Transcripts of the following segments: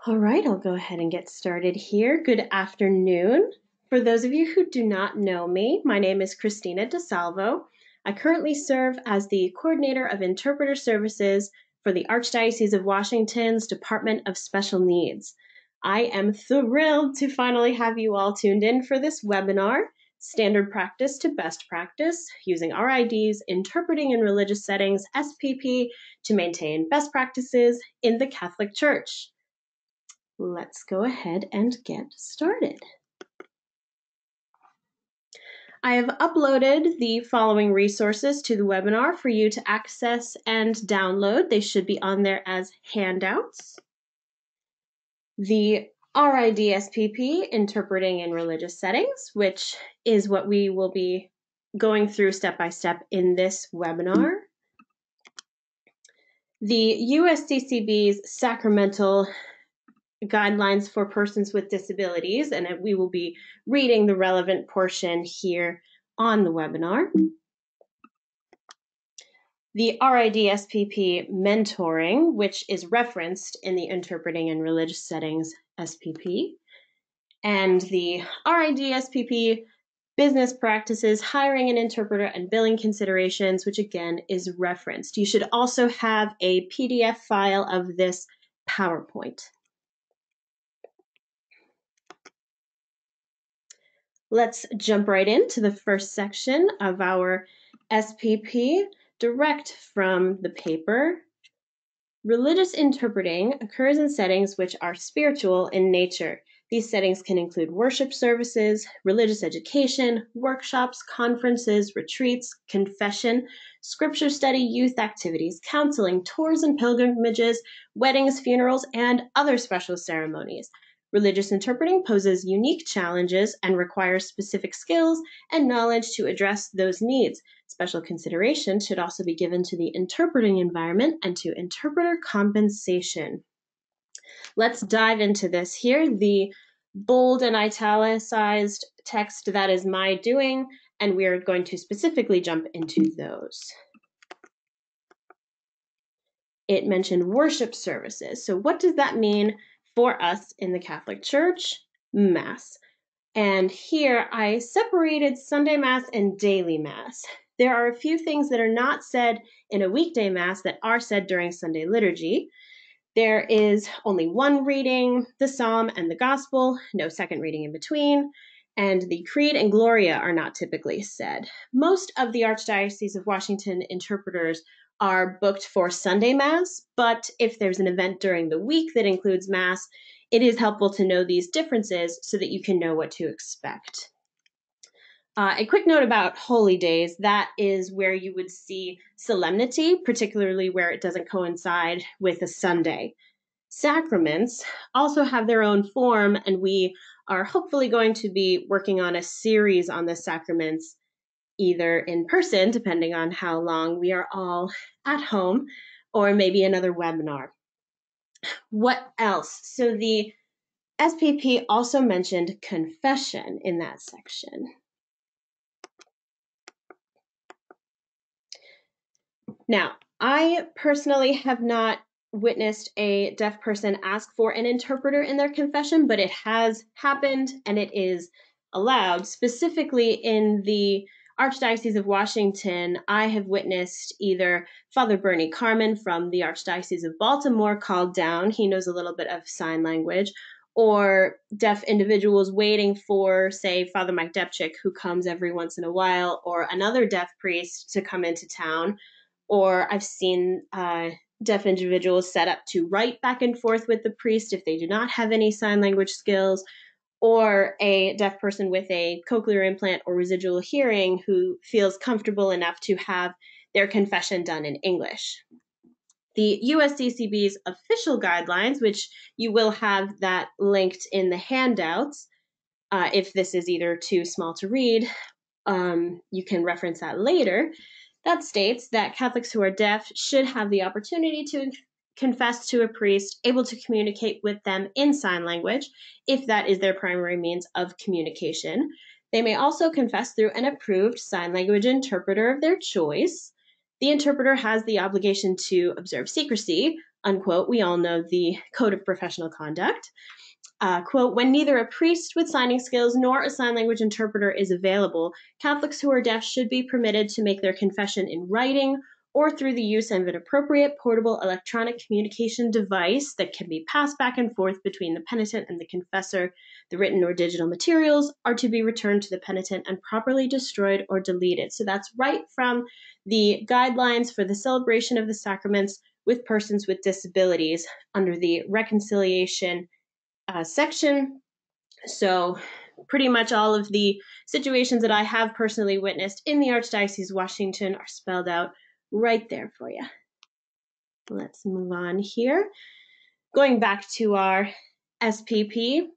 All right, I'll go ahead and get started here. Good afternoon. For those of you who do not know me, my name is Christina DeSalvo. I currently serve as the Coordinator of Interpreter Services for the Archdiocese of Washington's Department of Special Needs. I am thrilled to finally have you all tuned in for this webinar, Standard Practice to Best Practice, using RIDs, Interpreting in Religious Settings, SPP, to maintain best practices in the Catholic Church. Let's go ahead and get started. I have uploaded the following resources to the webinar for you to access and download. They should be on there as handouts. The RID SPP, Interpreting in Religious Settings, which is what we will be going through step by step in this webinar. The USCCB's Sacramental Guidelines for Persons with Disabilities, and we will be reading the relevant portion here on the webinar. The RID SPP Mentoring, which is referenced in the Interpreting in Religious Settings SPP, and the RID SPP Business Practices, Hiring an Interpreter and Billing Considerations, which again is referenced. You should also have a PDF file of this PowerPoint. Let's jump right into the first section of our SPP, direct from the paper. Religious interpreting occurs in settings which are spiritual in nature. These settings can include worship services, religious education, workshops, conferences, retreats, confession, scripture study, youth activities, counseling, tours and pilgrimages, weddings, funerals, and other special ceremonies. Religious interpreting poses unique challenges and requires specific skills and knowledge to address those needs. Special consideration should also be given to the interpreting environment and to interpreter compensation. Let's dive into this here. The bold and italicized text, that is my doing, and we are going to specifically jump into those. It mentioned worship services. So what does that mean for us in the Catholic Church? Mass. And here I separated Sunday Mass and daily Mass. There are a few things that are not said in a weekday Mass that are said during Sunday liturgy. There is only one reading, the Psalm and the Gospel, no second reading in between, and the Creed and Gloria are not typically said. Most of the Archdiocese of Washington interpreters are booked for Sunday Mass, but if there's an event during the week that includes Mass, it is helpful to know these differences so that you can know what to expect. A quick note about holy days, that is where you would see solemnity, particularly where it doesn't coincide with a Sunday. Sacraments also have their own form, and we are hopefully going to be working on a series on the sacraments, either in person, depending on how long we are all at home, or maybe another webinar. What else? So the SPP also mentioned confession in that section. Now, I personally have not witnessed a deaf person ask for an interpreter in their confession, but it has happened and it is allowed. Specifically in the Archdiocese of Washington, I have witnessed either Father Bernie Carmen from the Archdiocese of Baltimore called down, he knows a little bit of sign language, or deaf individuals waiting for, say, Father Mike Depchik, who comes every once in a while, or another deaf priest to come into town. Or I've seen deaf individuals set up to write back and forth with the priest if they do not have any sign language skills, or a deaf person with a cochlear implant or residual hearing who feels comfortable enough to have their confession done in English. The USCCB's official guidelines, which you will have that linked in the handouts, if this is either too small to read, you can reference that later. That states that Catholics who are deaf should have the opportunity to confess to a priest able to communicate with them in sign language, if that is their primary means of communication. They may also confess through an approved sign language interpreter of their choice. The interpreter has the obligation to observe secrecy, unquote. We all know the Code of Professional Conduct. Quote, when neither a priest with signing skills nor a sign language interpreter is available, Catholics who are deaf should be permitted to make their confession in writing or through the use of an appropriate portable electronic communication device that can be passed back and forth between the penitent and the confessor. The written or digital materials are to be returned to the penitent and properly destroyed or deleted. So that's right from the guidelines for the celebration of the sacraments with persons with disabilities under the reconciliation section. So pretty much all of the situations that I have personally witnessed in the Archdiocese of Washington are spelled out right there for you. Let's move on here. Going back to our SPP,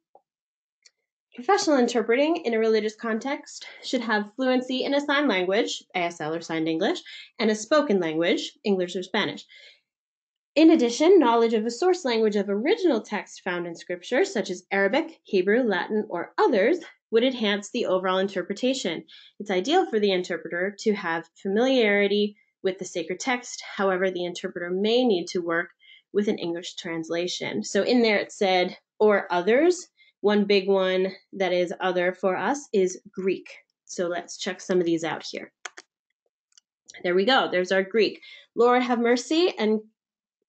professional interpreting in a religious context should have fluency in a sign language, ASL or signed English, and a spoken language, English or Spanish. In addition, knowledge of a source language of original text found in Scripture, such as Arabic, Hebrew, Latin, or others, would enhance the overall interpretation. It's ideal for the interpreter to have familiarity with the sacred text. However, the interpreter may need to work with an English translation. So in there it said, or others. One big one that is other for us is Greek. So let's check some of these out here. There we go. There's our Greek. Lord have mercy and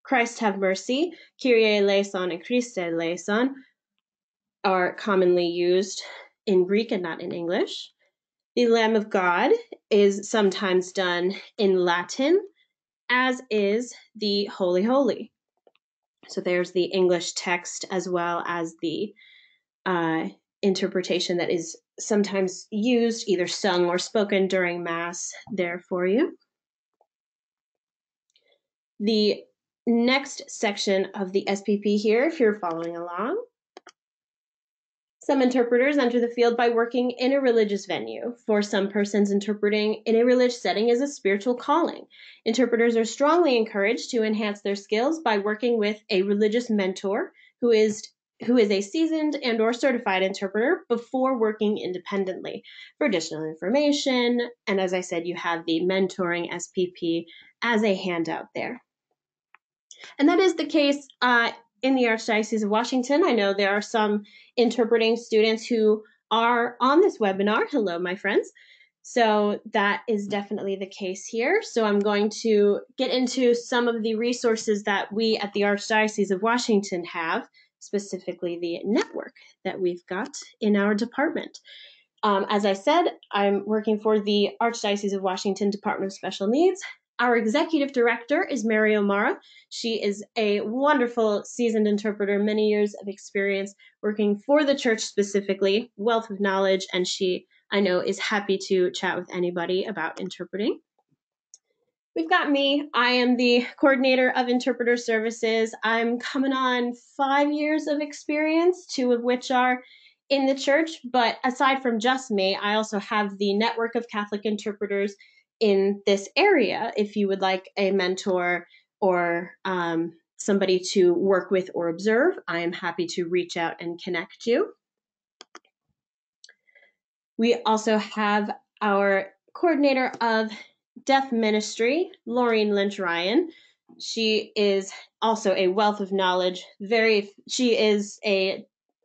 Christ have mercy, Kyrie eleison and Christe eleison are commonly used in Greek and not in English. The Lamb of God is sometimes done in Latin, as is the Holy Holy. So there's the English text as well as the interpretation that is sometimes used, either sung or spoken during Mass there for you. The next section of the SPP here, if you're following along. Some interpreters enter the field by working in a religious venue. For some persons, interpreting in a religious setting is a spiritual calling. Interpreters are strongly encouraged to enhance their skills by working with a religious mentor who is a seasoned and or certified interpreter before working independently. For additional information, and as I said, you have the mentoring SPP as a handout there. And that is the case in the Archdiocese of Washington. I know there are some interpreting students who are on this webinar. Hello, my friends. So that is definitely the case here. So I'm going to get into some of the resources that we at the Archdiocese of Washington have, specifically the network that we've got in our department. As I said, I'm working for the Archdiocese of Washington Department of Special Needs. Our executive director is Mary O'Mara. She is a wonderful seasoned interpreter, many years of experience working for the church specifically, wealth of knowledge, and she, I know, is happy to chat with anybody about interpreting. We've got me. I am the coordinator of interpreter services. I'm coming on 5 years of experience, 2 of which are in the church. But aside from just me, I also have the network of Catholic interpreters in this area. If you would like a mentor or somebody to work with or observe, I am happy to reach out and connect you. We also have our coordinator of deaf ministry, Laureen Lynch Ryan. She is also a wealth of knowledge. She is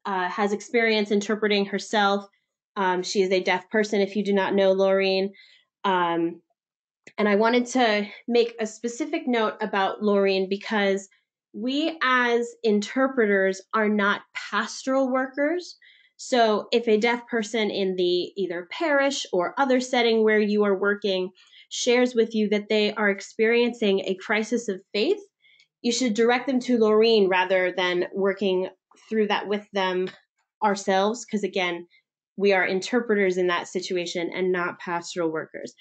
has experience interpreting herself. She is a deaf person, if you do not know Laureen. And I wanted to make a specific note about Laureen because we as interpreters are not pastoral workers. So if a deaf person in the either parish or other setting where you are working shares with you that they are experiencing a crisis of faith, you should direct them to Laureen rather than working through that with them ourselves, because again, we are interpreters in that situation and not pastoral workers.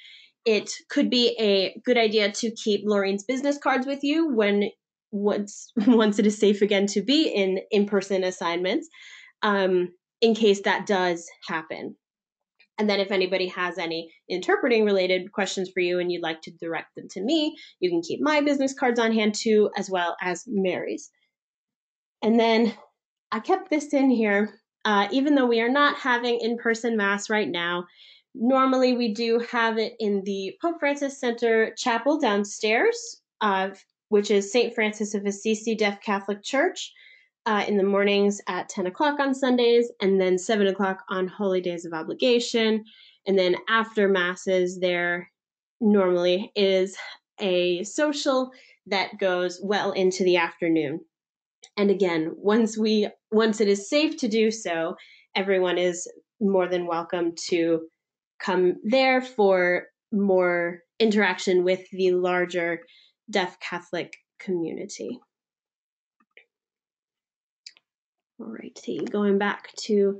It could be a good idea to keep Laureen's business cards with you once it is safe again to be in in-person assignments, in case that does happen. And then if anybody has any interpreting related questions for you and you'd like to direct them to me, you can keep my business cards on hand too, as well as Mary's. And then I kept this in here, even though we are not having in-person Mass right now. Normally we do have it in the Pope Francis Center chapel downstairs which is St. Francis of Assisi Deaf Catholic Church, in the mornings at 10 o'clock on Sundays, and then 7 o'clock on Holy Days of Obligation. And then after Masses, there normally is a social that goes well into the afternoon. And again, once it is safe to do so, everyone is more than welcome to come there for more interaction with the larger deaf Catholic community. Alrighty, going back to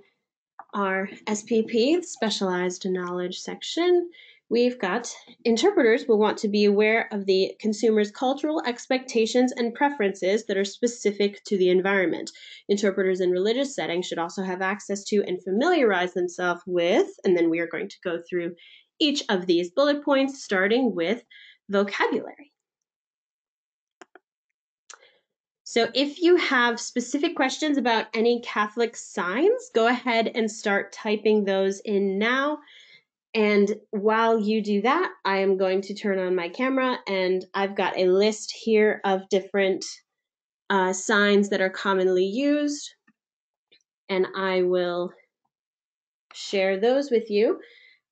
our SPP, Specialized Knowledge section, we've got interpreters will want to be aware of the consumer's cultural expectations and preferences that are specific to the environment. Interpreters in religious settings should also have access to and familiarize themselves with, and then we are going to go through each of these bullet points, starting with vocabulary. So if you have specific questions about any Catholic signs, go ahead and start typing those in now. And while you do that, I am going to turn on my camera, and I've got a list here of different signs that are commonly used, and I will share those with you.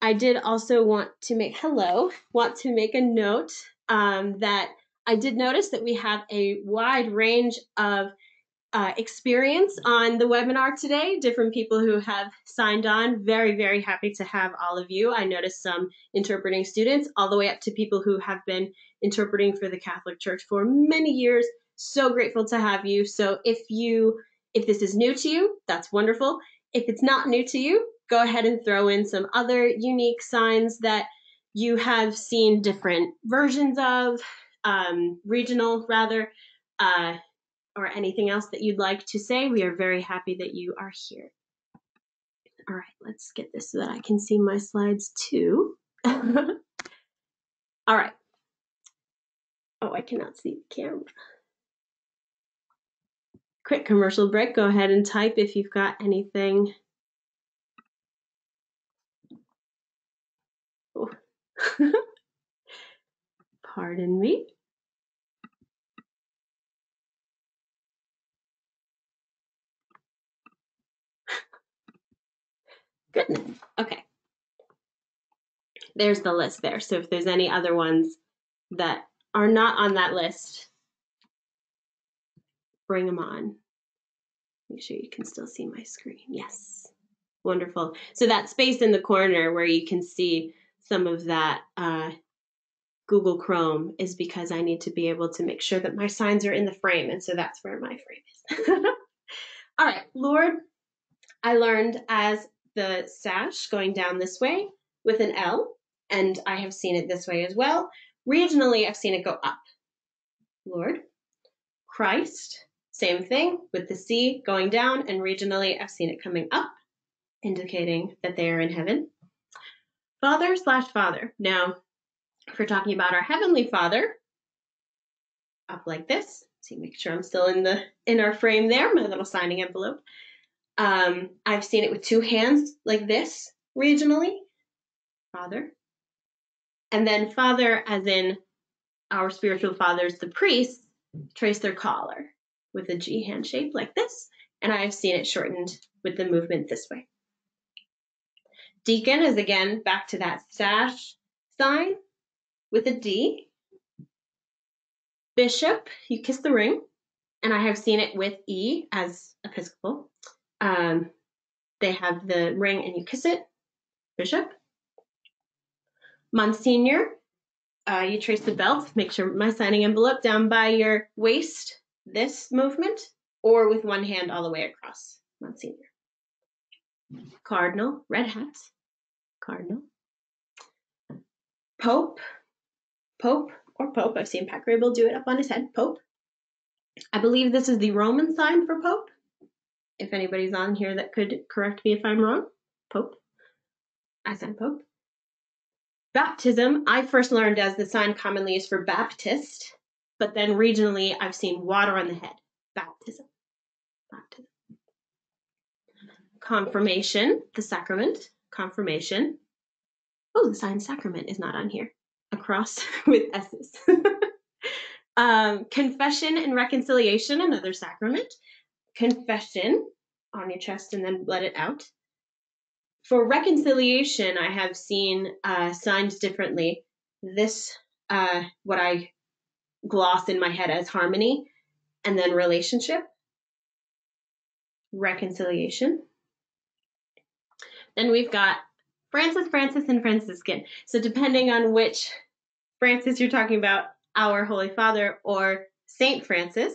I did also want to make a note that I did notice that we have a wide range of experience on the webinar today, different people who have signed on. Very, very happy to have all of you. I noticed some interpreting students all the way up to people who have been interpreting for the Catholic Church for many years. So grateful to have you. So if this is new to you, that's wonderful. If it's not new to you, go ahead and throw in some other unique signs that you have seen different versions of, regional rather, or anything else that you'd like to say. We are very happy that you are here. All right, let's get this so that I can see my slides too. All right. Oh, I cannot see the camera. Quick commercial break. Go ahead and type if you've got anything. Oh. Pardon me. Goodness. Okay. There's the list there. So if there's any other ones that are not on that list, bring them on. Make sure you can still see my screen. Yes. Wonderful. So that space in the corner where you can see some of that Google Chrome is because I need to be able to make sure that my signs are in the frame. And so that's where my frame is. All right, Lord, I learned as the sash going down this way with an L, and I have seen it this way as well. Regionally, I've seen it go up. Lord, Christ, same thing with the C going down, and regionally, I've seen it coming up, indicating that they are in heaven. Father/Father. Now, if we're talking about our Heavenly Father, up like this. See, make sure I'm still in our frame there, my little signing envelope. I've seen it with two hands like this, regionally, Father. And then Father, as in our spiritual fathers, the priests, trace their collar with a G hand shape like this. And I have seen it shortened with the movement this way. Deacon is again back to that sash sign with a D. Bishop, you kiss the ring, and I have seen it with E as Episcopal. They have the ring and you kiss it, Bishop. Monsignor, you trace the belt, make sure my signing envelope down by your waist, this movement, or with one hand all the way across, Monsignor. Cardinal, red hat, Cardinal. Pope, or Pope. I've seen Pat Grable do it up on his head, Pope. I believe this is the Roman sign for Pope. If anybody's on here that could correct me if I'm wrong, Pope. I said Pope. Baptism, I first learned as the sign commonly used for Baptist, but then regionally I've seen water on the head, baptism. Confirmation, the sacrament, confirmation. Oh, the sign sacrament is not on here. A cross with S's. Confession and reconciliation, another sacrament. Confession on your chest and then let it out. For reconciliation, I have seen signs differently. This, what I gloss in my head as harmony, and then relationship, reconciliation. Then we've got Francis, and Franciscan. So depending on which Francis you're talking about, our Holy Father or Saint Francis,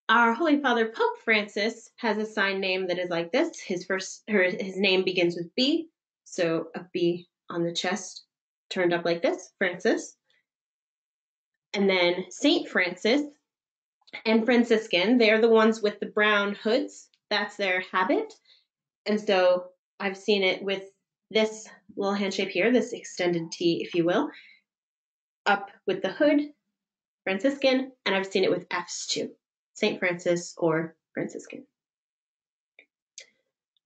our Holy Father Pope Francis has a sign name that is like this. His name begins with B, so a B on the chest turned up like this, Francis. And then Saint Francis and Franciscan, they're the ones with the brown hoods. That's their habit. And so I've seen it with this little hand shape here, this extended T, if you will, up with the hood, Franciscan, and I've seen it with Fs too, St. Francis or Franciscan.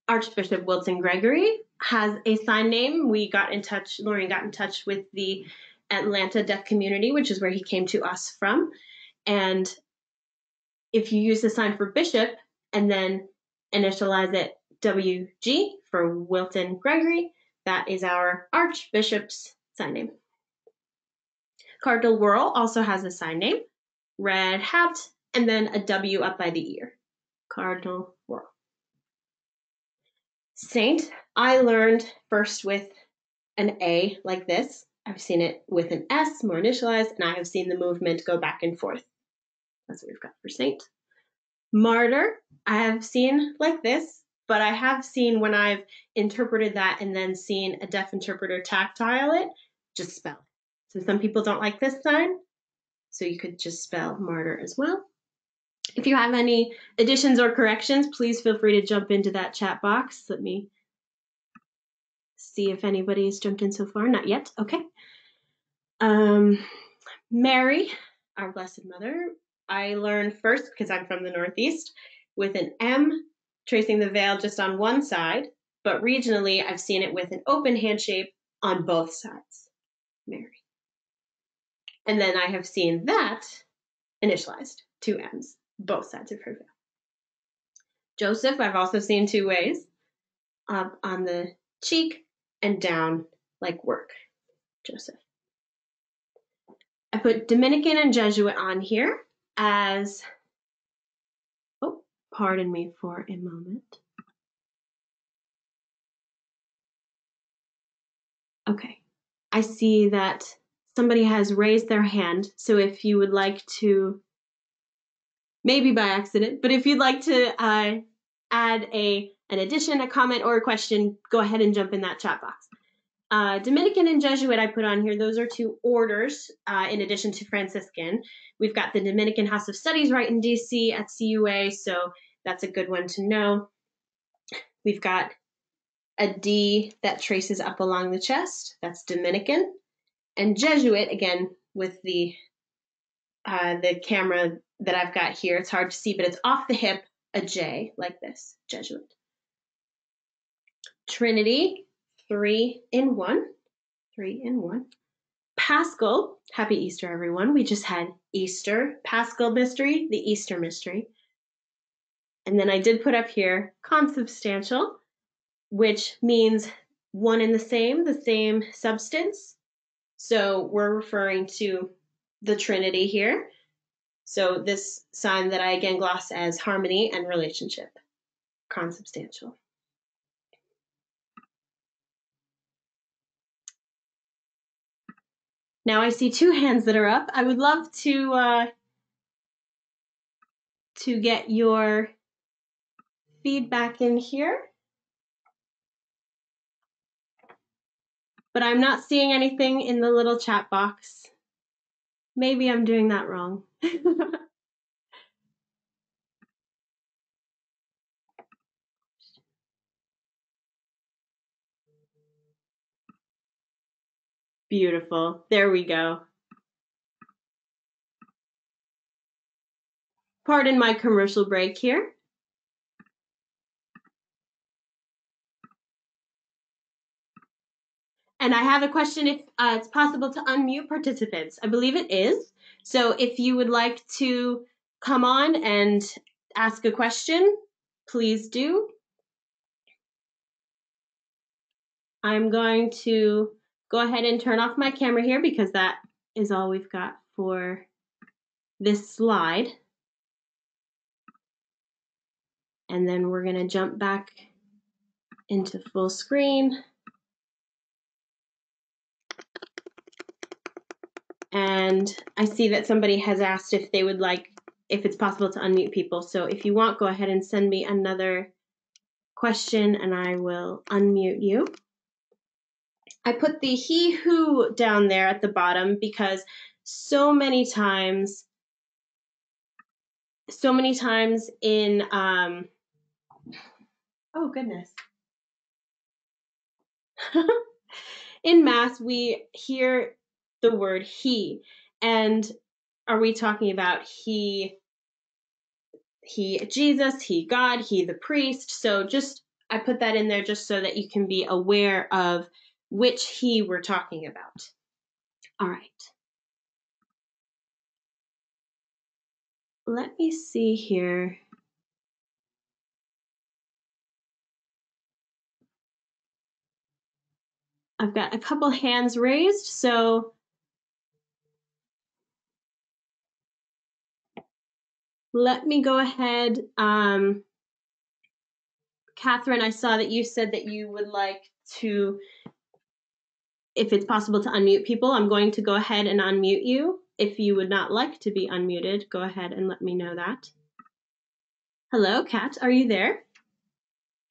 Archbishop Wilton Gregory has a sign name. Lorraine got in touch with the Atlanta deaf community, which is where he came to us from. And if you use the sign for bishop and then initialize it WG for Wilton Gregory, that is our Archbishop's sign name. Cardinal Wuerl also has a sign name, red hat, and then a W up by the ear. Cardinal Wuerl. Saint, I learned first with an A like this. I've seen it with an S, more initialized, and I have seen the movement go back and forth. That's what we've got for Saint. Martyr, I have seen like this, but I have seen when I've interpreted that and then seen a deaf interpreter tactile it, just spell it. So some people don't like this sign, so you could just spell martyr as well. If you have any additions or corrections, please feel free to jump into that chat box. Let me see if anybody's jumped in so far. Not yet. Okay. Mary, our Blessed Mother, I learned first, because I'm from the Northeast, with an M, tracing the veil just on one side, but regionally I've seen it with an open hand shape on both sides. Mary. And then I have seen that initialized, two M's, both sides of her veil. Joseph, I've also seen two ways, up on the cheek and down like work. Joseph. I put Dominican and Jesuit on here as, oh, pardon me for a moment. Okay, I see that somebody has raised their hand, so if you would like to, maybe by accident, but if you'd like to add an addition, a comment, or a question, go ahead and jump in that chat box. Dominican and Jesuit I put on here. Those are two orders in addition to Franciscan. We've got the Dominican House of Studies right in DC at CUA, so that's a good one to know. We've got a D that traces up along the chest. That's Dominican. And Jesuit, again, with the camera that I've got here, it's hard to see, but it's off the hip, a J like this, Jesuit. Trinity, 3 in 1. 3 in 1. Paschal, happy Easter, everyone. We just had Easter, Paschal mystery, the Easter mystery. And then I did put up here consubstantial, which means one and the same substance. So we're referring to the Trinity here. So this sign that I again gloss as harmony and relationship, consubstantial. Now I see two hands that are up. I would love to get your feedback in here, but I'm not seeing anything in the little chat box. Maybe I'm doing that wrong. Beautiful. There we go. Pardon my commercial break here. And I have a question if it's possible to unmute participants. I believe it is. So if you would like to come on and ask a question, please do. I'm going to go ahead and turn off my camera here because that is all we've got for this slide. And then we're going to jump back into full screen. And I see that somebody has asked if they would like, if it's possible to unmute people. So if you want, go ahead and send me another question and I will unmute you. I put the he who down there at the bottom because so many times in, oh goodness. In Mass, we hear the word he, and are we talking about he Jesus, he God, he the priest? So just, I put that in there just so that you can be aware of which he we're talking about. All right. Let me see here. I've got a couple hands raised, so let me go ahead. Catherine, I saw that you said that you would like to, if it's possible to unmute people, I'm going to go ahead and unmute you. If you would not like to be unmuted, go ahead and let me know that. Hello, Kat, are you there?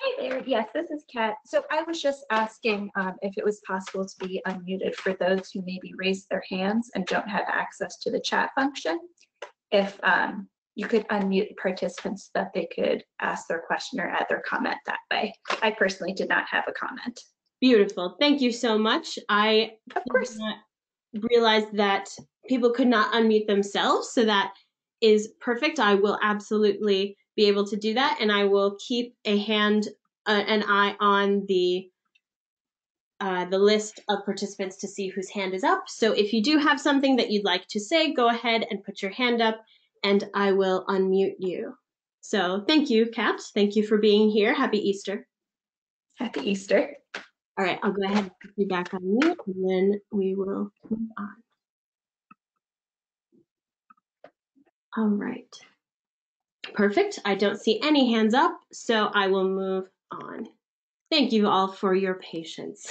Hi there, yes, this is Kat. So I was just asking if it was possible to be unmuted for those who maybe raised their hands and don't have access to the chat function. If you could unmute participants so that they could ask their question or add their comment that way. I personally did not have a comment. Beautiful, thank you so much. I of course did not realize that people could not unmute themselves, so that is perfect. I will absolutely be able to do that, and I will keep an eye on the list of participants to see whose hand is up. So if you do have something that you'd like to say, go ahead and put your hand up and I will unmute you. So thank you, Kat. Thank you for being here. Happy Easter. Happy Easter. All right, I'll go ahead and put you back on mute and then we will move on. All right. Perfect. I don't see any hands up, so I will move on. Thank you all for your patience.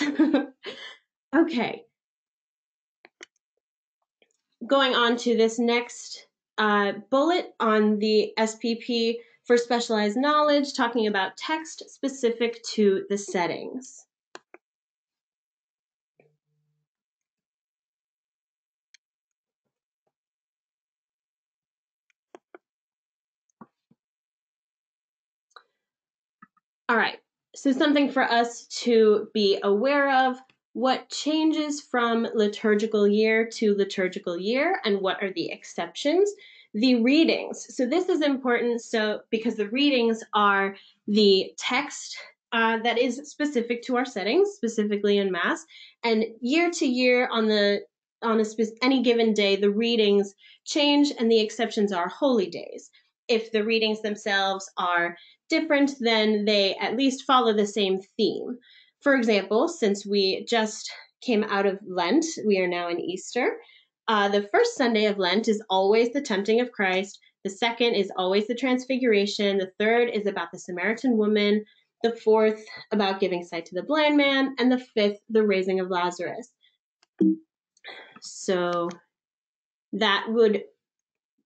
Okay. Going on to this next bullet on the SPP for specialized knowledge, talking about text specific to the settings. All right, so something for us to be aware of: what changes from liturgical year to liturgical year and what are the exceptions? The readings. So this is important because the readings are the text that is specific to our settings, specifically in Mass. And year to year on any given day, the readings change and the exceptions are holy days. If the readings themselves are different, then they at least follow the same theme. For example, since we just came out of Lent, we are now in Easter. The first Sunday of Lent is always the tempting of Christ. The second is always the transfiguration. The third is about the Samaritan woman. The fourth about giving sight to the blind man. And the fifth, the raising of Lazarus. So that would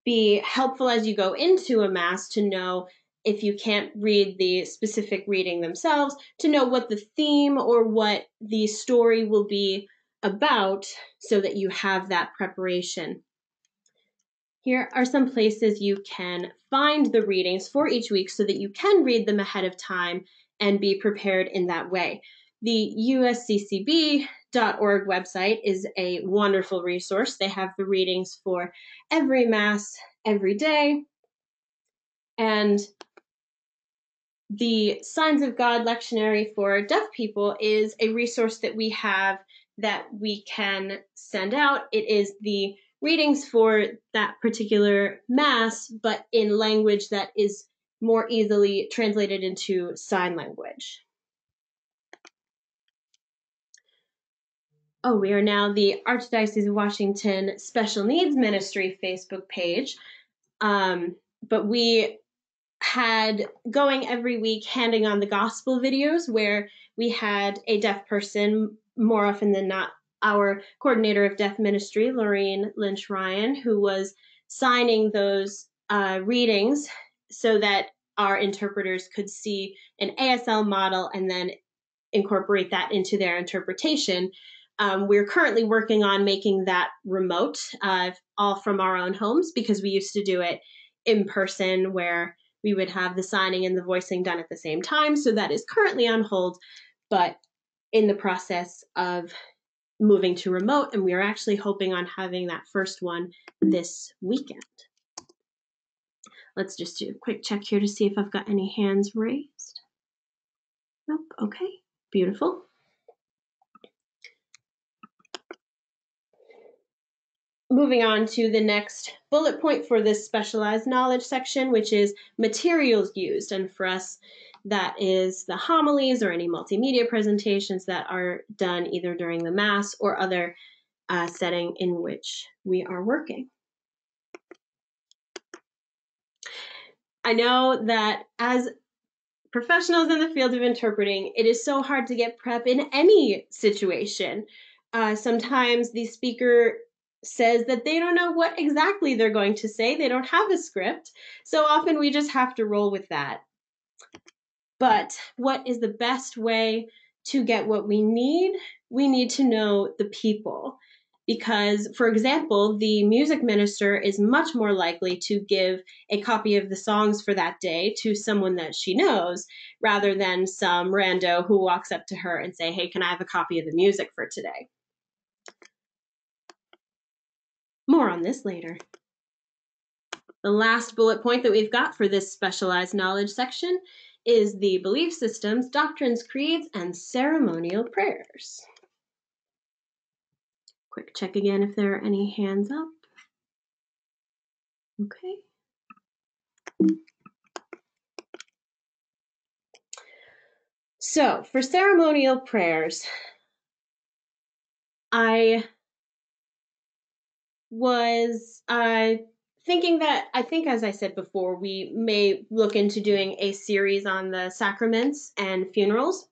be helpful as you go into a Mass to know, if you can't read the specific reading themselves, to know what the theme or what the story will be about so that you have that preparation. Here are some places you can find the readings for each week so that you can read them ahead of time and be prepared in that way. The usccb.org website is a wonderful resource. They have the readings for every Mass, every day. And the Signs of God lectionary for deaf people is a resource that we have that we can send out. It is the readings for that particular Mass, but in language that is more easily translated into sign language. Oh, we are now the Archdiocese of Washington Special Needs Ministry Facebook page. But we had going every week handing on the gospel videos where we had a deaf person, more often than not, our coordinator of deaf ministry, Lorraine Lynch Ryan, who was signing those readings so that our interpreters could see an ASL model and then incorporate that into their interpretation. We're currently working on making that remote, all from our own homes, because we used to do it in person where we would have the signing and the voicing done at the same time. So that is currently on hold, but in the process of moving to remote, and we are actually hoping on having that first one this weekend. Let's just do a quick check here to see if I've got any hands raised. Nope, okay, beautiful. Moving on to the next bullet point for this specialized knowledge section, which is materials used. And for us, that is the homilies or any multimedia presentations that are done either during the Mass or other setting in which we are working. I know that as professionals in the field of interpreting, it is so hard to get prep in any situation. Sometimes the speaker says that they don't know what exactly they're going to say. They don't have a script. So often we just have to roll with that. But what is the best way to get what we need? We need to know the people. Because, for example, the music minister is much more likely to give a copy of the songs for that day to someone that she knows, rather than some rando who walks up to her and say, hey, can I have a copy of the music for today? More on this later. The last bullet point that we've got for this specialized knowledge section is the belief systems, doctrines, creeds, and ceremonial prayers. Quick check again if there are any hands up. Okay. So for ceremonial prayers, I was thinking that, I think as I said before, we may look into doing a series on the sacraments and funerals.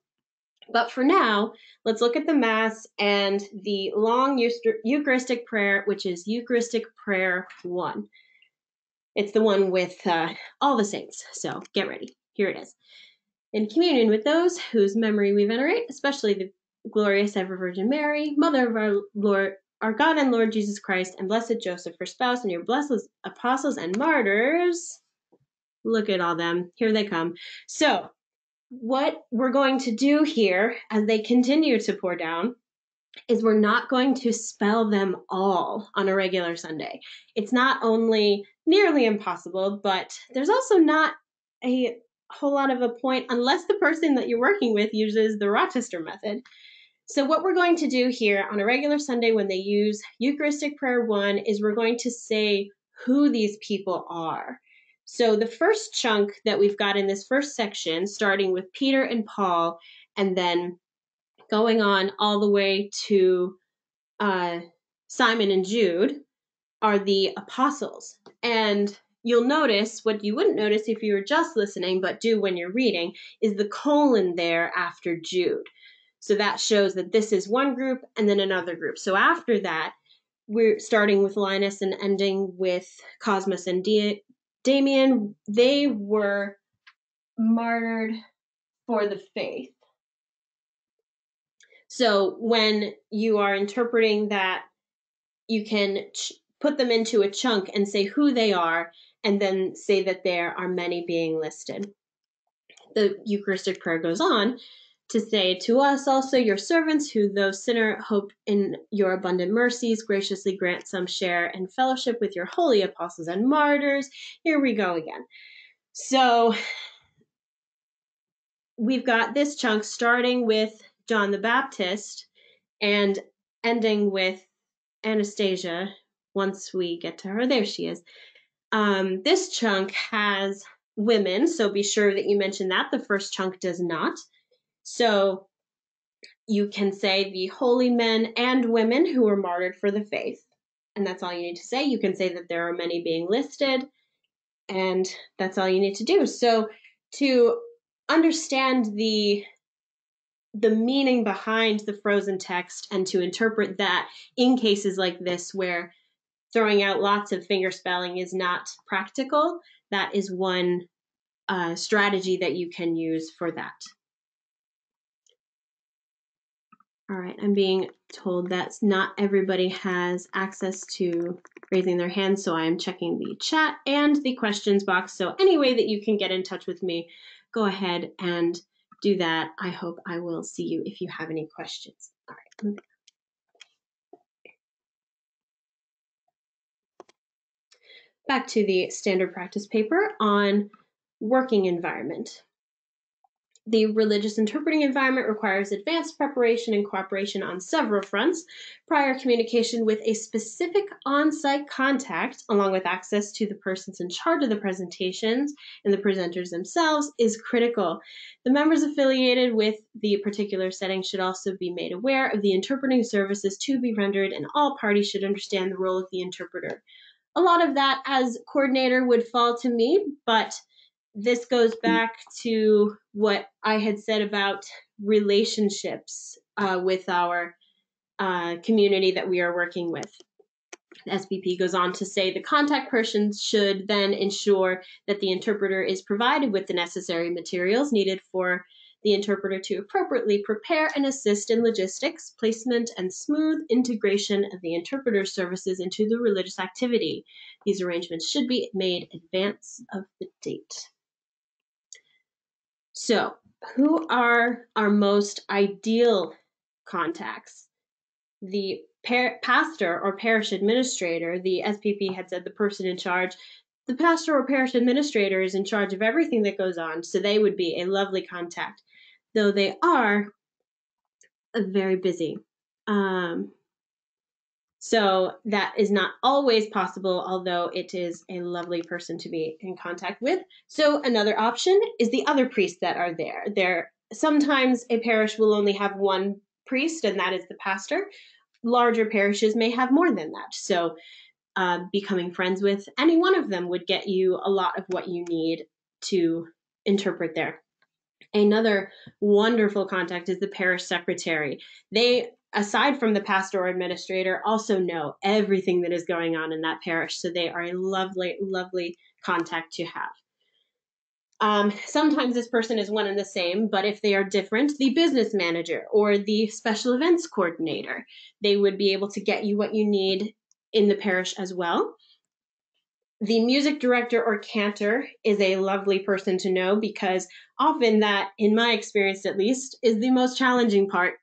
But for now, let's look at the Mass and the long Eucharistic prayer, which is Eucharistic Prayer 1. It's the one with all the saints, so get ready. Here it is. In communion with those whose memory we venerate, especially the glorious ever Virgin Mary, Mother of our Lord, our God and Lord Jesus Christ, and blessed Joseph, her spouse, and your blessed apostles and martyrs. Look at all them. Here they come. So, what we're going to do here as they continue to pour down is we're not going to spell them all on a regular Sunday. It's not only nearly impossible, but there's also not a whole lot of a point unless the person that you're working with uses the Rochester method. So what we're going to do here on a regular Sunday when they use Eucharistic Prayer 1 is we're going to say who these people are. So the first chunk that we've got in this first section, starting with Peter and Paul, and then going on all the way to Simon and Jude, are the apostles. And you'll notice, what you wouldn't notice if you were just listening, but do when you're reading, is the colon there after Jude. So that shows that this is one group and then another group. So after that, we're starting with Linus and ending with Cosmas and Damien. They were martyred for the faith. So when you are interpreting that, you can put them into a chunk and say who they are, and then say that there are many being listed. The Eucharistic prayer goes on to say, to us also, your servants, who though sinner hope in your abundant mercies, graciously grant some share and fellowship with your holy apostles and martyrs. Here we go again. So we've got this chunk starting with John the Baptist and ending with Anastasia, once we get to her. There she is. This chunk has women, so be sure that you mention that. The first chunk does not. So you can say the holy men and women who were martyred for the faith. And that's all you need to say. You can say that there are many being listed, and that's all you need to do. So to understand the meaning behind the frozen text and to interpret that in cases like this where throwing out lots of finger spelling is not practical, that is one strategy that you can use for that. All right, I'm being told that not everybody has access to raising their hand, so I'm checking the chat and the questions box. So any way that you can get in touch with me, go ahead and do that. I hope I will see you if you have any questions. All right. Back to the standard practice paper on working environment. The religious interpreting environment requires advanced preparation and cooperation on several fronts. Prior communication with a specific on-site contact, along with access to the persons in charge of the presentations and the presenters themselves, is critical. The members affiliated with the particular setting should also be made aware of the interpreting services to be rendered, and all parties should understand the role of the interpreter. A lot of that as coordinator would fall to me, but this goes back to what I had said about relationships with our community that we are working with. The SPP goes on to say the contact person should then ensure that the interpreter is provided with the necessary materials needed for the interpreter to appropriately prepare and assist in logistics, placement, and smooth integration of the interpreter services into the religious activity. These arrangements should be made in advance of the date. So, who are our most ideal contacts? The pastor or parish administrator, the SPP had said the person in charge, the pastor or parish administrator is in charge of everything that goes on, so they would be a lovely contact, though they are very busy. So that is not always possible, although it is a lovely person to be in contact with. So another option is the other priests that are there. Sometimes a parish will only have one priest, and that is the pastor. Larger parishes may have more than that. So becoming friends with any one of them would get you a lot of what you need to interpret there. Another wonderful contact is the parish secretary. They, aside from the pastor or administrator, also know everything that is going on in that parish. So they are a lovely, lovely contact to have. Sometimes this person is one and the same, but if they are different, the business manager or the special events coordinator, they would be able to get you what you need in the parish as well. The music director or cantor is a lovely person to know because often that, in my experience at least, is the most challenging part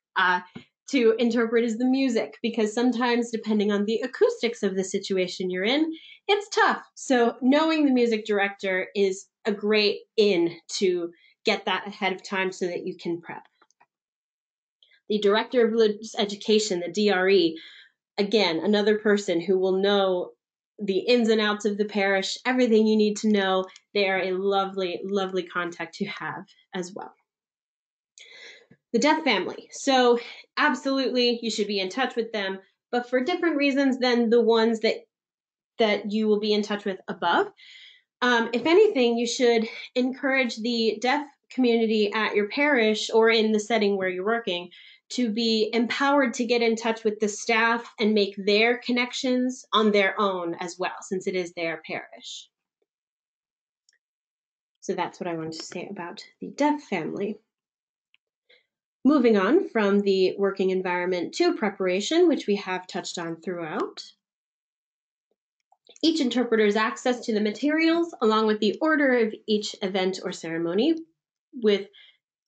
to interpret is the music, because sometimes depending on the acoustics of the situation you're in, it's tough. So knowing the music director is a great in to get that ahead of time so that you can prep. The director of religious education, the DRE, again, another person who will know the ins and outs of the parish, everything you need to know. They are a lovely, lovely contact to have as well. The deaf family. So absolutely, you should be in touch with them, but for different reasons than the ones that you will be in touch with above. If anything, you should encourage the deaf community at your parish or in the setting where you're working to be empowered to get in touch with the staff and make their connections on their own as well, since it is their parish. So that's what I wanted to say about the deaf family. Moving on from the working environment to preparation, which we have touched on throughout. Each interpreter's access to the materials, along with the order of each event or ceremony, with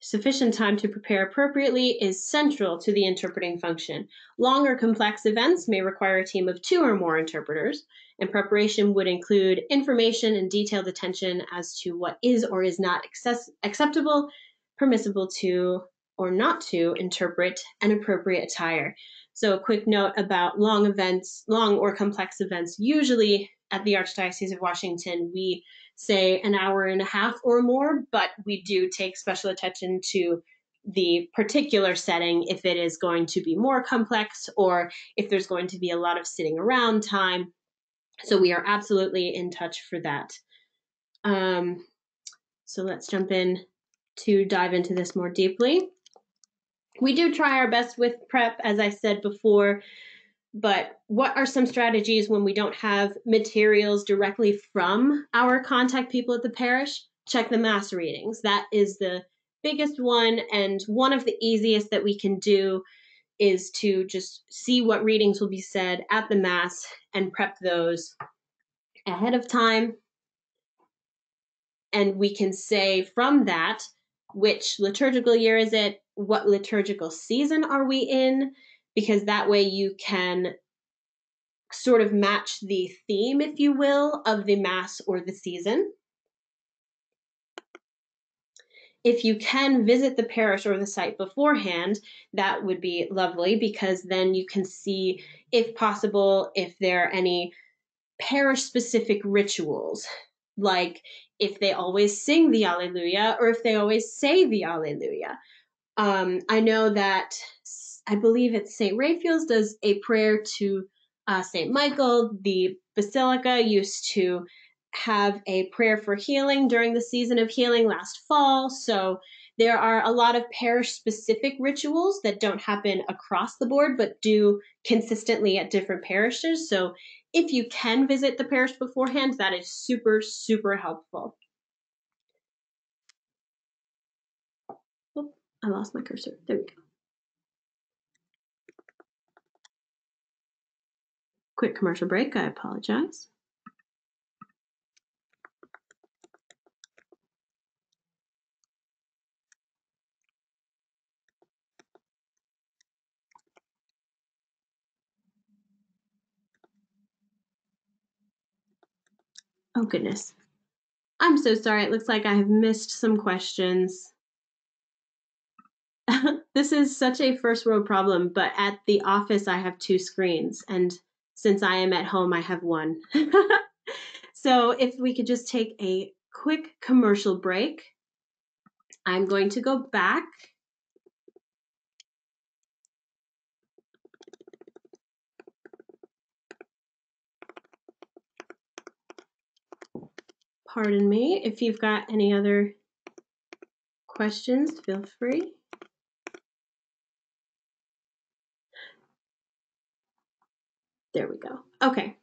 sufficient time to prepare appropriately, is central to the interpreting function. Long or complex events may require a team of 2 or more interpreters, and preparation would include information and detailed attention as to what is or is not acceptable, permissible to, or not to interpret, and appropriate attire. So a quick note about long events, long or complex events. Usually at the Archdiocese of Washington, we say an hour and a half or more, but we do take special attention to the particular setting if it is going to be more complex or if there's going to be a lot of sitting around time. So we are absolutely in touch for that. So let's jump in to dive into this more deeply. We do try our best with prep, as I said before, but what are some strategies when we don't have materials directly from our contact people at the parish? Check the Mass readings. That is the biggest one, and one of the easiest that we can do is to just see what readings will be said at the Mass and prep those ahead of time. And we can say from that, which liturgical year is it? What liturgical season are we in? Because that way you can sort of match the theme, if you will, of the Mass or the season. If you can visit the parish or the site beforehand, that would be lovely, because then you can see, if possible, if there are any parish-specific rituals, like if they always sing the Alleluia or if they always say the Alleluia. I know that I believe it's St. Raphael's does a prayer to St. Michael. The Basilica used to have a prayer for healing during the season of healing last fall. So there are a lot of parish-specific rituals that don't happen across the board, but do consistently at different parishes. So if you can visit the parish beforehand, that is super, super helpful. Oh, I lost my cursor. There we go. Quick commercial break. I apologize. Oh, goodness. I'm so sorry. It looks like I have missed some questions. This is such a first world problem, but at the office I have two screens, and since I am at home, I have one. So if we could just take a quick commercial break, I'm going to go back. Pardon me. If you've got any other questions, feel free. There we go. Okay.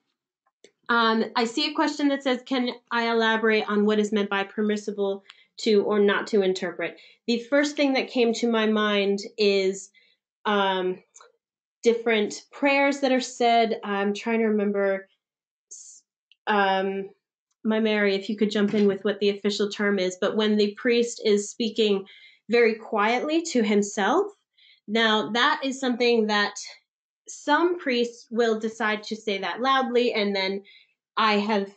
I see a question that says, can I elaborate on what is meant by permissible to or not to interpret? The first thing that came to my mind is different prayers that are said. I'm trying to remember. My Mary, if you could jump in with what the official term is, but when the priest is speaking very quietly to himself, now that is something that some priests will decide to say that loudly, and then I have,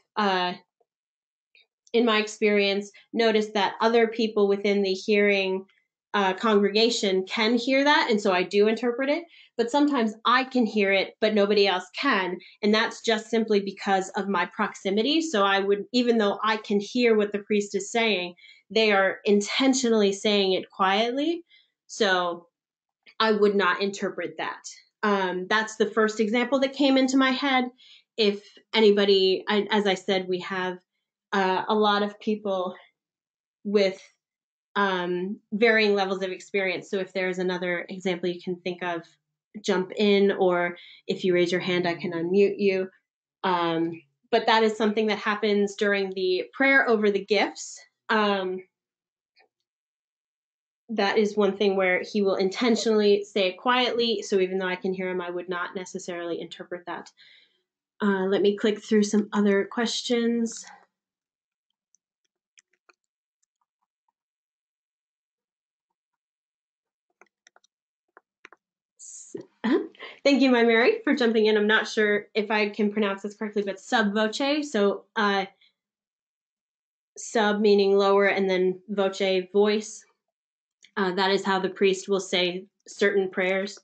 in my experience, noticed that other people within the hearing congregation can hear that, and so I do interpret it. But sometimes I can hear it, but nobody else can, and that's just simply because of my proximity. So I would, even though I can hear what the priest is saying, they are intentionally saying it quietly. So I would not interpret that. That's the first example that came into my head. If anybody, as I said, we have a lot of people with varying levels of experience. So if there's another example you can think of, jump in, or if you raise your hand, I can unmute you. But that is something that happens during the prayer over the gifts. That is one thing where he will intentionally say it quietly. So even though I can hear him, I would not necessarily interpret that. Let me click through some other questions. Thank you, my Mary, for jumping in. I'm not sure if I can pronounce this correctly, but sub voce. So sub meaning lower, and then voce, voice. That is how the priest will say certain prayers.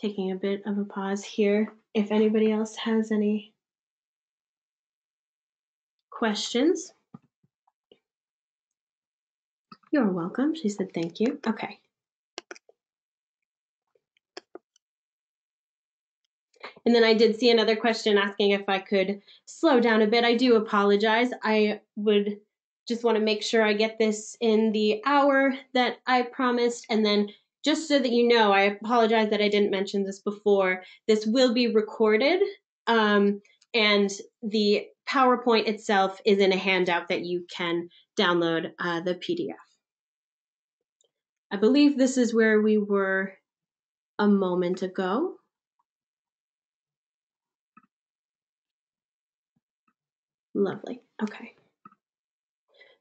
taking a bit of a pause here. If anybody else has any questions. You're welcome. She said thank you. Okay. And then I did see another question asking if I could slow down a bit. I do apologize. I would just want to make sure I get this in the hour that I promised. And then just so that you know, I apologize that I didn't mention this before. This will be recorded. And the PowerPoint itself is in a handout that you can download the PDF. I believe this is where we were a moment ago. Lovely. Okay.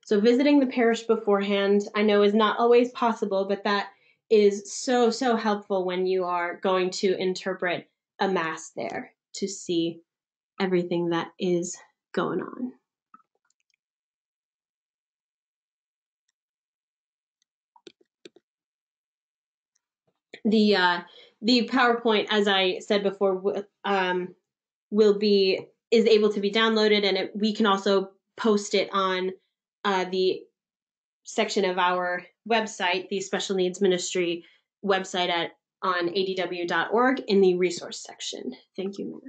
So visiting the parish beforehand, I know is not always possible, but that is so, so helpful when you are going to interpret a mass there to see everything that is going on. The PowerPoint, as I said before, is able to be downloaded, and we can also post it on the section of our website, the Special Needs Ministry website on adw.org in the resource section. Thank you,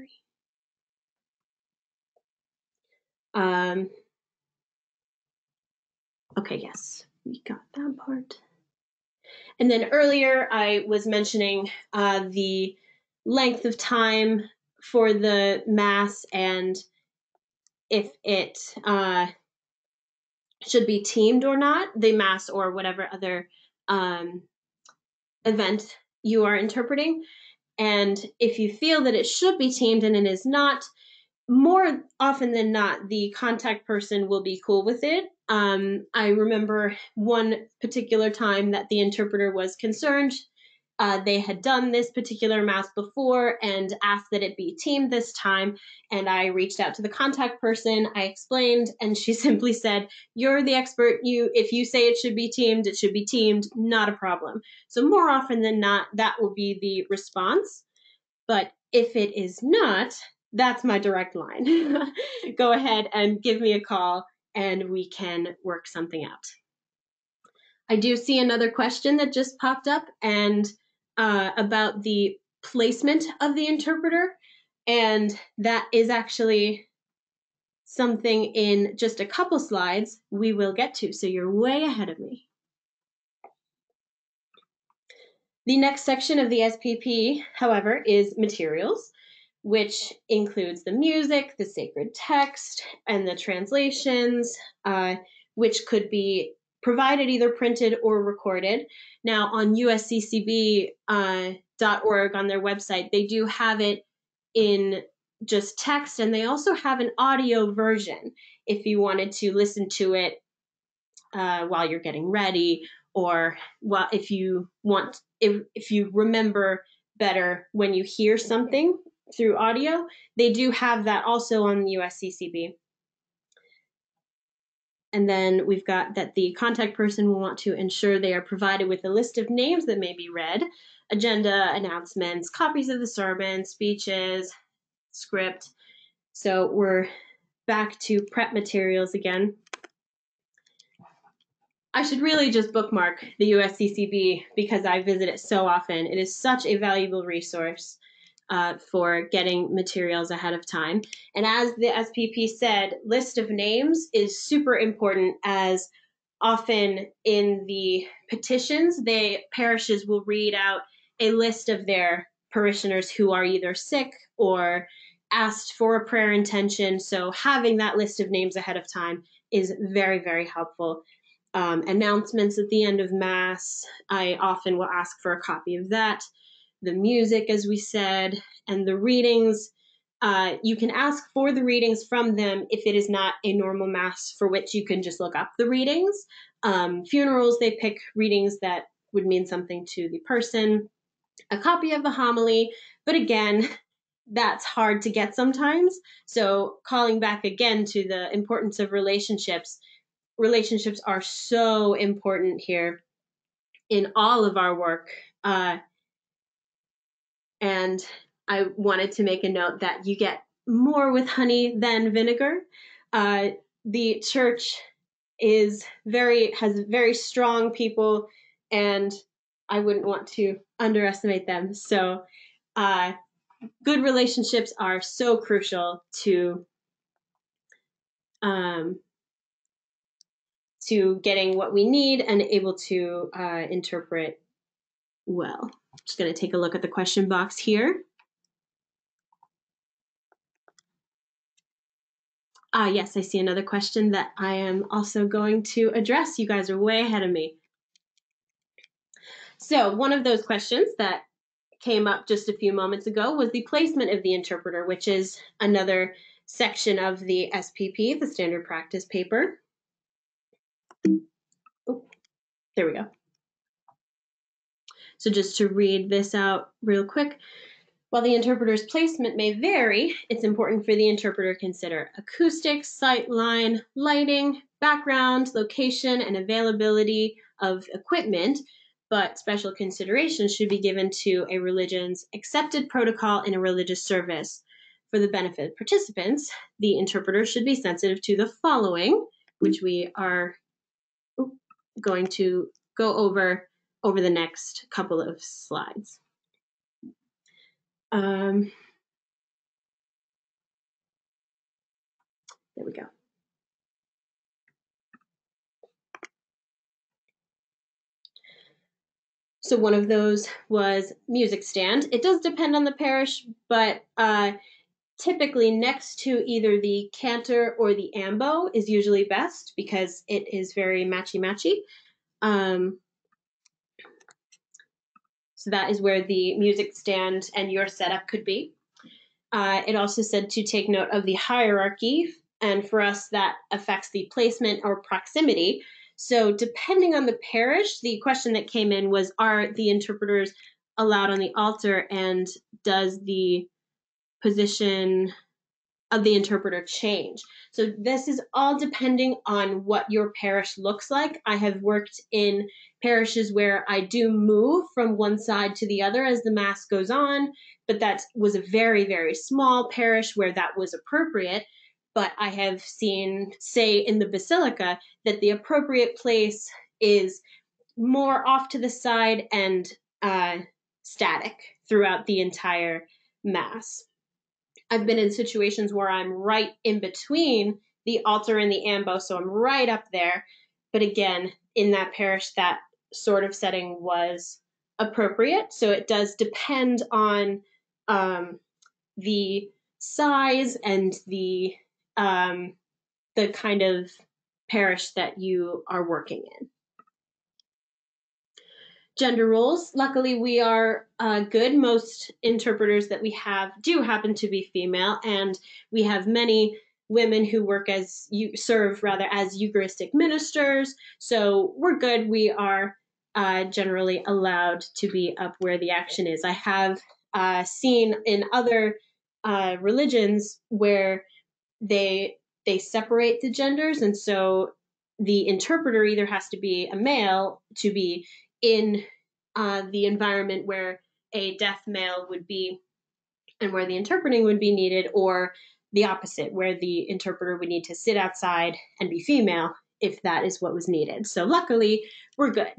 Mary. Okay, yes, we got that part. And then earlier I was mentioning the length of time for the Mass and if it should be teamed or not, the Mass or whatever other event you are interpreting. And if you feel that it should be teamed and it is not, more often than not, the contact person will be cool with it. I remember one particular time that the interpreter was concerned. They had done this particular Mass before and asked that it be teamed this time. And I reached out to the contact person. I explained, and she simply said, "You're the expert. If you say it should be teamed, it should be teamed. Not a problem." So more often than not, that will be the response. But if it is not, that's my direct line. Go ahead and give me a call and we can work something out. I do see another question that just popped up and about the placement of the interpreter. And that is actually something in just a couple slides we will get to. So you're way ahead of me. The next section of the SPP, however, is materials, which includes the music, the sacred text, and the translations, which could be provided either printed or recorded. Now on usccb.org on their website, they do have it in just text, and they also have an audio version if you wanted to listen to it while you're getting ready, or if you remember better when you hear something through audio, they do have that also on USCCB. And then we've got that the contact person will want to ensure they are provided with a list of names that may be read, agenda, announcements, copies of the sermon, speeches, script. So we're back to prep materials again. I should really just bookmark the USCCB because I visit it so often. It is such a valuable resource for getting materials ahead of time. And as the SPP said, list of names is super important, as often in the petitions, parishes will read out a list of their parishioners who are either sick or asked for a prayer intention. So having that list of names ahead of time is very, very helpful. Announcements at the end of Mass, I often will ask for a copy of that. The music, as we said, and the readings. You can ask for the readings from them if it is not a normal Mass for which you can just look up the readings. Funerals, they pick readings that would mean something to the person. A copy of the homily, but again, that's hard to get sometimes. So calling back again to the importance of relationships. Relationships are so important here in all of our work. And I wanted to make a note that you get more with honey than vinegar. The church has very strong people, and I wouldn't want to underestimate them. So good relationships are so crucial to getting what we need and able to interpret well. I'm just going to take a look at the question box here. Yes, I see another question that I am also going to address. You guys are way ahead of me. So one of those questions that came up just a few moments ago was the placement of the interpreter, which is another section of the SPP, the Standard Practice Paper. Oh, there we go. So just to read this out real quick, while the interpreter's placement may vary, it's important for the interpreter to consider acoustics, sight line, lighting, background, location, and availability of equipment, but special consideration should be given to a religion's accepted protocol in a religious service. For the benefit of participants, the interpreter should be sensitive to the following, which we are going to go over the next couple of slides. There we go. So one of those was music stand. It does depend on the parish, but typically next to either the cantor or the ambo is usually best because it is very matchy-matchy. So that is where the music stand and your setup could be. It also said to take note of the hierarchy, and for us that affects the placement or proximity. So depending on the parish, the question that came in was, are the interpreters allowed on the altar, and does the position of the interpreter change? So this is all depending on what your parish looks like. I have worked in parishes where I do move from one side to the other as the Mass goes on, but that was a very, very small parish where that was appropriate. But I have seen, say, in the Basilica, that the appropriate place is more off to the side and static throughout the entire Mass. I've been in situations where I'm right in between the altar and the ambo, so I'm right up there. But again, in that parish, that sort of setting was appropriate. So it does depend on the size and the kind of parish that you are working in. Gender roles. Luckily, we are good. Most interpreters that we have do happen to be female, and we have many women who serve as Eucharistic ministers. So we're good. We are generally allowed to be up where the action is. I have seen in other religions where they separate the genders, and so the interpreter either has to be a male to be in the environment where a deaf male would be and where the interpreting would be needed, or the opposite, where the interpreter would need to sit outside and be female if that is what was needed. So luckily, we're good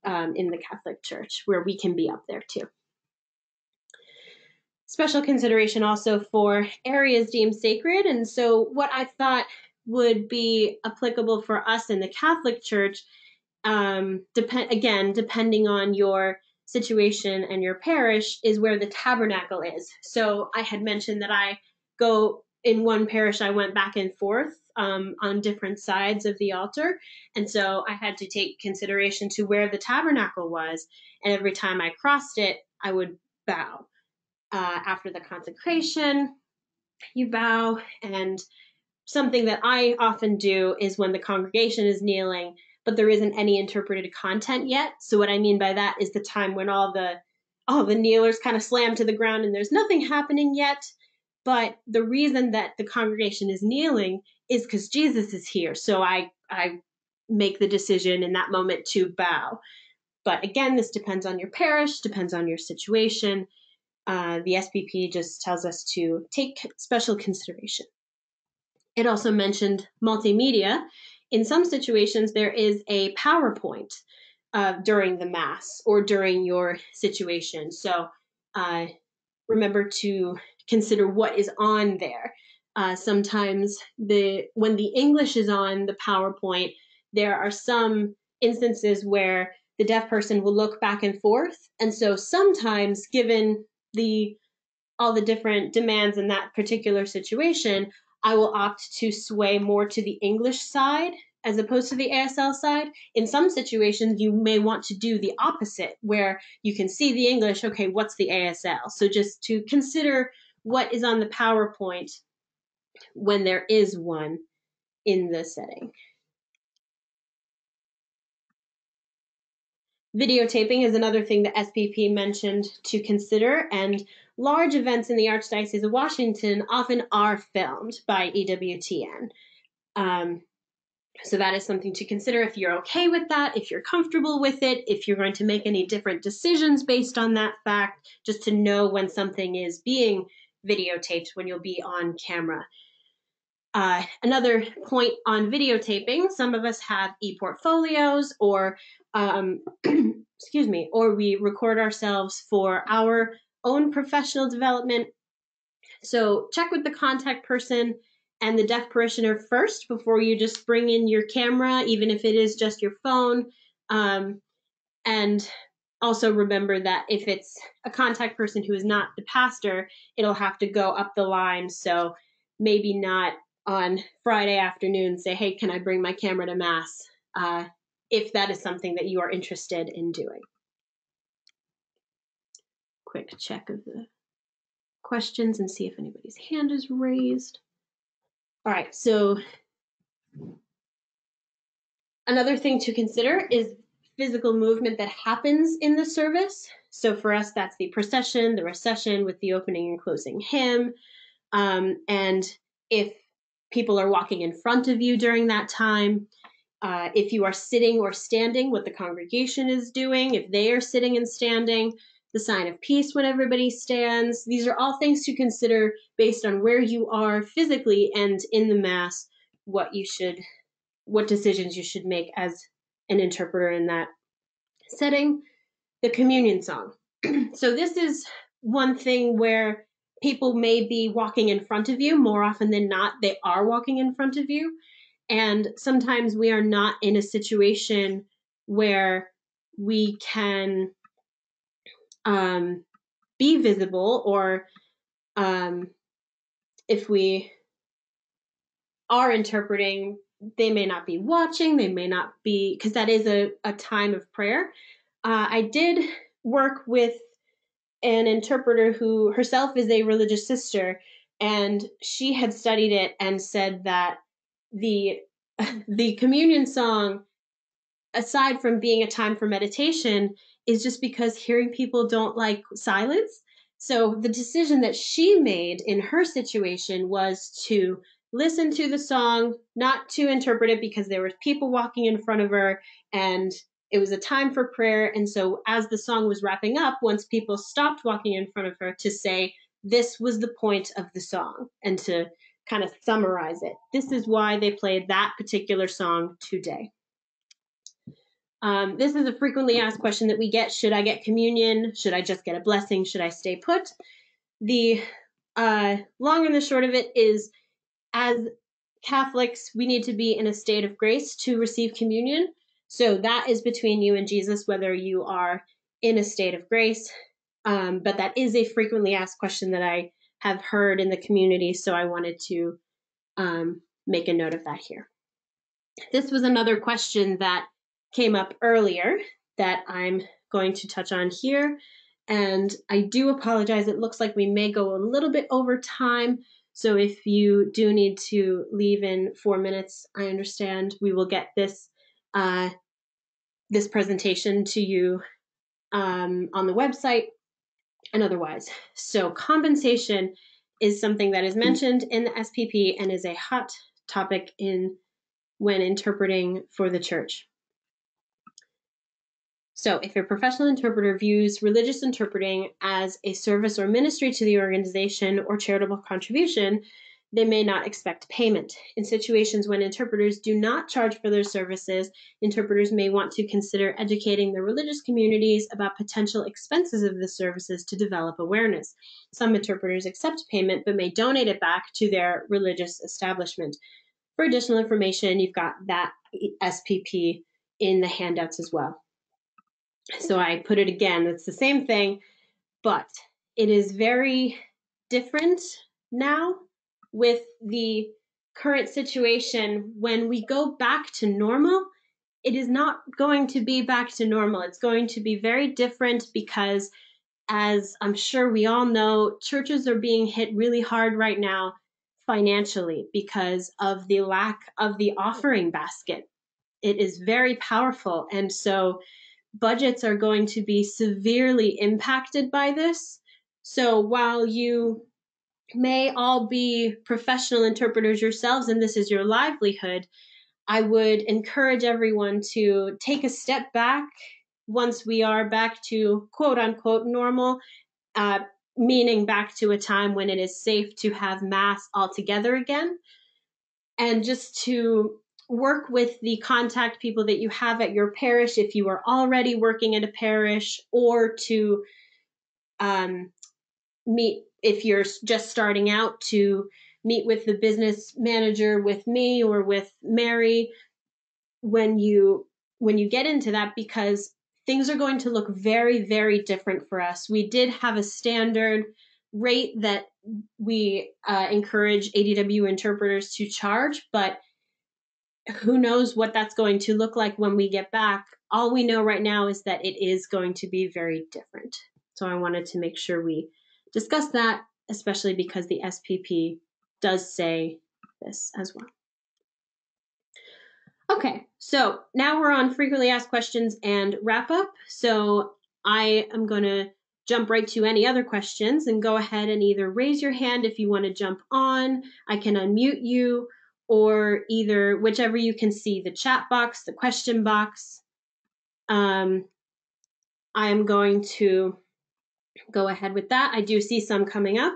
in the Catholic Church where we can be up there too. Special consideration also for areas deemed sacred. And so what I thought would be applicable for us in the Catholic Church, depending on your situation and your parish, is where the tabernacle is. So I had mentioned that I go in one parish, I went back and forth on different sides of the altar. And so I had to take consideration to where the tabernacle was. And every time I crossed it, I would bow. After the consecration, you bow. And something that I often do is when the congregation is kneeling, but there isn't any interpreted content yet. So what I mean by that is the time when all the kneelers kind of slam to the ground and there's nothing happening yet. But the reason that the congregation is kneeling is because Jesus is here. So I make the decision in that moment to bow. But again, this depends on your parish, depends on your situation. the SPP just tells us to take special consideration. It also mentioned multimedia. In some situations, there is a PowerPoint during the Mass or during your situation. So remember to consider what is on there. Sometimes when the English is on the PowerPoint, there are some instances where the deaf person will look back and forth. And so sometimes, given all the different demands in that particular situation, I will opt to sway more to the English side as opposed to the ASL side. In some situations, you may want to do the opposite, where you can see the English, okay, what's the ASL? So just to consider what is on the PowerPoint when there is one in the setting. Videotaping is another thing that SPP mentioned to consider, and large events in the Archdiocese of Washington often are filmed by EWTN. So that is something to consider if you're okay with that, if you're comfortable with it, if you're going to make any different decisions based on that fact, just to know when something is being videotaped, when you'll be on camera. Another point on videotaping, some of us have e-portfolios or excuse me, or we record ourselves for our own professional development. So check with the contact person and the deaf parishioner first before you just bring in your camera, even if it is just your phone. And also remember that if it's a contact person who is not the pastor, it'll have to go up the line. So maybe not on Friday afternoon say, hey, can I bring my camera to Mass? If that is something that you are interested in doing. Quick check of the questions and see if anybody's hand is raised. All right, so another thing to consider is physical movement that happens in the service. So for us, that's the procession, the recession with the opening and closing hymn. And if people are walking in front of you during that time, if you are sitting or standing, what the congregation is doing, if they are sitting and standing, the sign of peace when everybody stands. These are all things to consider based on where you are physically and in the Mass, what decisions you should make as an interpreter in that setting. The communion song. So this is one thing where people may be walking in front of you. More often than not, they are walking in front of you. And sometimes we are not in a situation where we can be visible, or if we are interpreting, they may not be watching, they may not be, because that is a time of prayer. I did work with an interpreter who herself is a religious sister, and she had studied it and said that the communion song, aside from being a time for meditation, is just because hearing people don't like silence. So the decision that she made in her situation was to listen to the song, not to interpret it, because there were people walking in front of her and it was a time for prayer. And so as the song was wrapping up, once people stopped walking in front of her, to say, this was the point of the song, and to kind of summarize it. This is why they played that particular song today. This is a frequently asked question that we get. Should I get communion? Should I just get a blessing? Should I stay put? The long and the short of it is, as Catholics, we need to be in a state of grace to receive communion. So that is between you and Jesus, whether you are in a state of grace. But that is a frequently asked question that I have heard in the community. So I wanted to make a note of that here. This was another question that came up earlier that I'm going to touch on here. And I do apologize. It looks like we may go a little bit over time. So if you do need to leave in 4 minutes, I understand. We will get this presentation to you on the website and otherwise. So compensation is something that is mentioned in the SPP and is a hot topic when interpreting for the church. So if a professional interpreter views religious interpreting as a service or ministry to the organization or charitable contribution, they may not expect payment. In situations when interpreters do not charge for their services, interpreters may want to consider educating their religious communities about potential expenses of the services to develop awareness. Some interpreters accept payment but may donate it back to their religious establishment. For additional information, you've got that SPP in the handouts as well. So I put it again, it's the same thing, but it is very different now with the current situation. When we go back to normal, it is not going to be back to normal. It's going to be very different because, as I'm sure we all know, churches are being hit really hard right now financially because of the lack of the offering basket. It is very powerful. And so budgets are going to be severely impacted by this. So while you may all be professional interpreters yourselves and this is your livelihood, I would encourage everyone to take a step back once we are back to quote unquote normal, meaning back to a time when it is safe to have Mass altogether again, and just to work with the contact people that you have at your parish if you are already working at a parish, or to meet if you're just starting out, to meet with the business manager, with me or with Mary when you get into that, because things are going to look very, very different for us. We did have a standard rate that we encourage ADW interpreters to charge, but who knows what that's going to look like when we get back. All we know right now is that it is going to be very different. So I wanted to make sure we discuss that, especially because the SPP does say this as well. Okay, so now we're on frequently asked questions and wrap up. So I am going to jump right to any other questions and go ahead and either raise your hand if you want to jump on. I can unmute you, or either whichever you can see, the chat box, the question box. I am going to go ahead with that. I do see some coming up.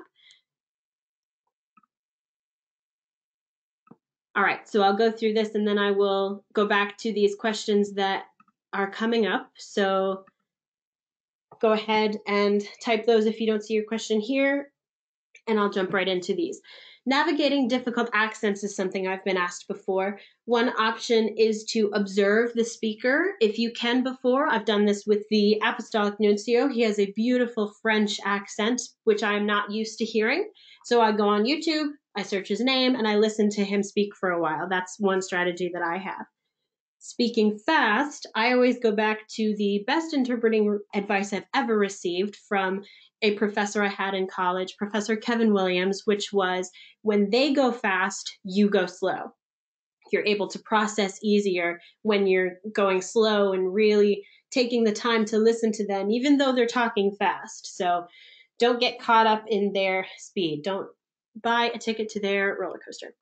All right, so I'll go through this and then I will go back to these questions that are coming up. So go ahead and type those if you don't see your question here, and I'll jump right into these. Navigating difficult accents is something I've been asked before. One option is to observe the speaker if you can before. I've done this with the Apostolic Nuncio. He has a beautiful French accent, which I'm not used to hearing. So I go on YouTube, I search his name, and I listen to him speak for a while. That's one strategy that I have. Speaking fast, I always go back to the best interpreting advice I've ever received from a professor I had in college, Professor Kevin Williams, which was, when they go fast, you go slow. You're able to process easier when you're going slow and really taking the time to listen to them, even though they're talking fast. So don't get caught up in their speed. Don't buy a ticket to their roller coaster.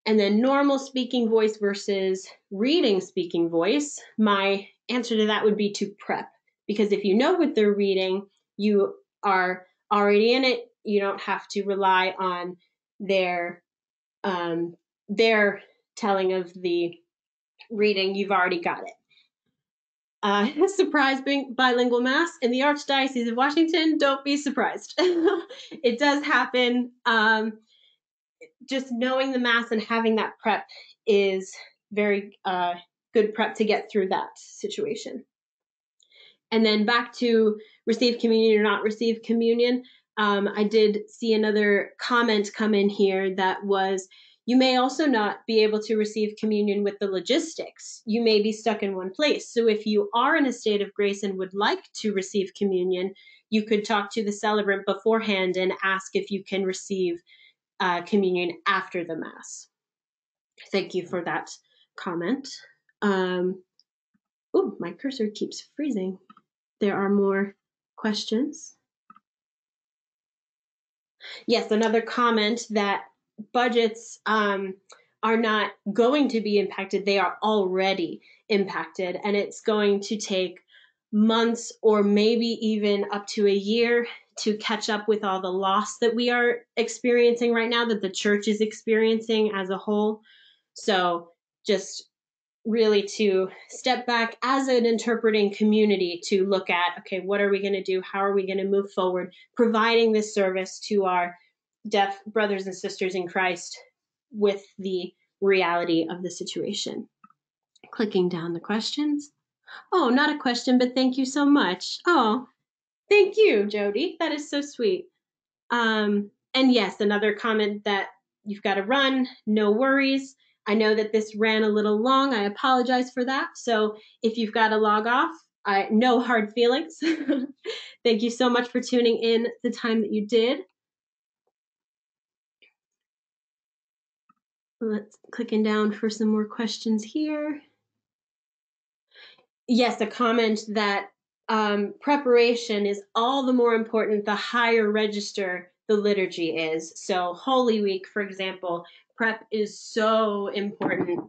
And then normal speaking voice versus reading speaking voice. My answer to that would be to prep, because if you know what they're reading, you are already in it. You don't have to rely on their telling of the reading. You've already got it. Surprise bilingual Mass in the Archdiocese of Washington. Don't be surprised. It does happen. Just knowing the Mass and having that prep is very good prep to get through that situation. And then back to receive communion or not receive communion. I did see another comment come in here that was, you may also not be able to receive communion with the logistics. You may be stuck in one place. So if you are in a state of grace and would like to receive communion, you could talk to the celebrant beforehand and ask if you can receive communion after the Mass. Thank you for that comment. Oh, my cursor keeps freezing. There are more questions. Yes, another comment that budgets are are not going to be impacted. They are already impacted, and it's going to take months or maybe even up to a year to catch up with all the loss that we are experiencing right now, that the church is experiencing as a whole. So just really to step back as an interpreting community to look at, okay, what are we going to do? How are we going to move forward, providing this service to our deaf brothers and sisters in Christ with the reality of the situation. Clicking down the questions. Oh, not a question, but thank you so much. Oh, thank you, Jody. That is so sweet. And yes, another comment that you've got to run, no worries. I know that this ran a little long. I apologize for that. So if you've got to log off, no hard feelings. Thank you so much for tuning in the time that you did. Let's clicking down for some more questions here. Yes, a comment that preparation is all the more important the higher register the liturgy is. So Holy Week, for example, prep is so important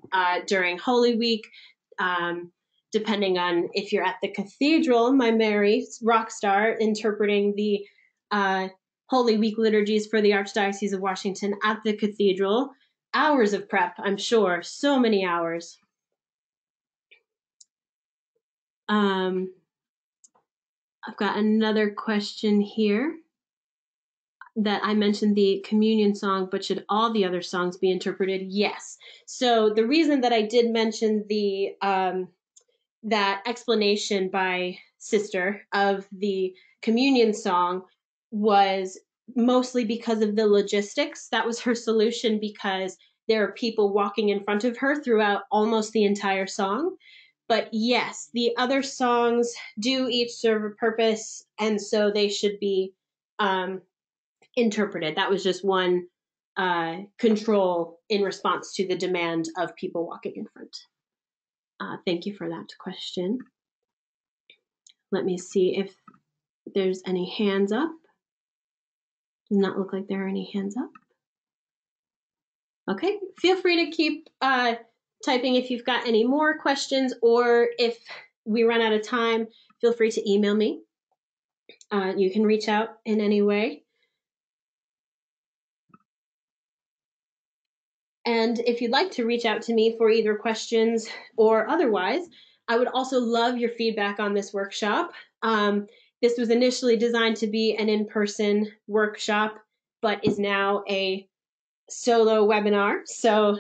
during Holy Week. Depending on if you're at the cathedral, my Mary, rock star, interpreting the Holy Week liturgies for the Archdiocese of Washington at the cathedral. Hours of prep, I'm sure, so many hours. I've got another question here that I mentioned the communion song, but should all the other songs be interpreted? Yes. So the reason that I did mention the that explanation by Sister of the communion song was mostly because of the logistics. That was her solution, because there are people walking in front of her throughout almost the entire song. But yes, the other songs do each serve a purpose, and so they should be interpreted. That was just one control in response to the demand of people walking in front. Thank you for that question. Let me see if there's any hands up. Does not look like there are any hands up. Okay, feel free to keep typing if you've got any more questions, or if we run out of time, feel free to email me. You can reach out in any way. And if you'd like to reach out to me for either questions or otherwise, I would also love your feedback on this workshop. This was initially designed to be an in-person workshop, but is now a solo webinar. So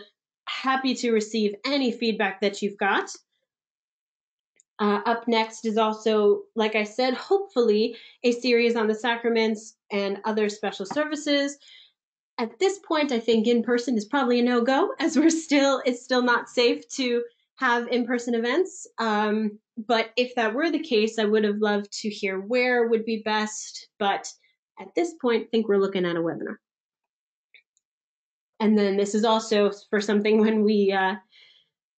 happy to receive any feedback that you've got. Up next is also, like I said, hopefully a series on the sacraments and other special services. At this point, I think in-person is probably a no-go, as it's still not safe to have in-person events. But if that were the case, I would have loved to hear where would be best. But at this point, I think we're looking at a webinar. And then this is also for something when we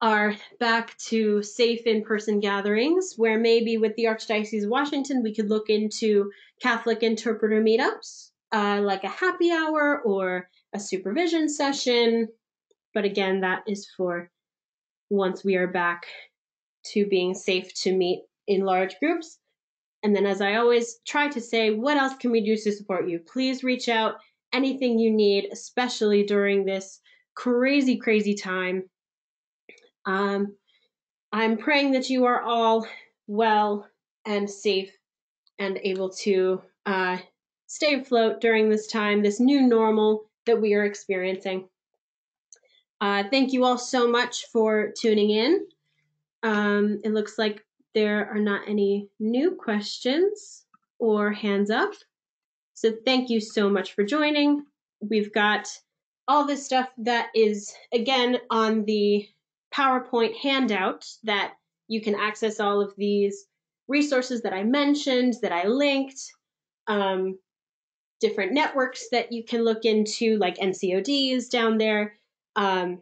are back to safe in-person gatherings, where maybe with the Archdiocese of Washington, we could look into Catholic interpreter meetups, like a happy hour or a supervision session. But again, that is for once we are back to being safe to meet in large groups. And then, as I always try to say, what else can we do to support you? Please reach out. Anything you need, especially during this crazy, crazy time. I'm praying that you are all well and safe and able to stay afloat during this time, this new normal that we are experiencing. Thank you all so much for tuning in. It looks like there are not any new questions or hands up. So thank you so much for joining. We've got all this stuff that is, again, on the PowerPoint handout, that you can access all of these resources that I mentioned, that I linked, different networks that you can look into, like NCODs down there, the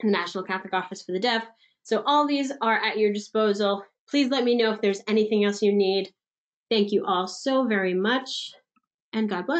National Catholic Office for the Deaf. So all these are at your disposal. Please let me know if there's anything else you need. Thank you all so very much, and God bless.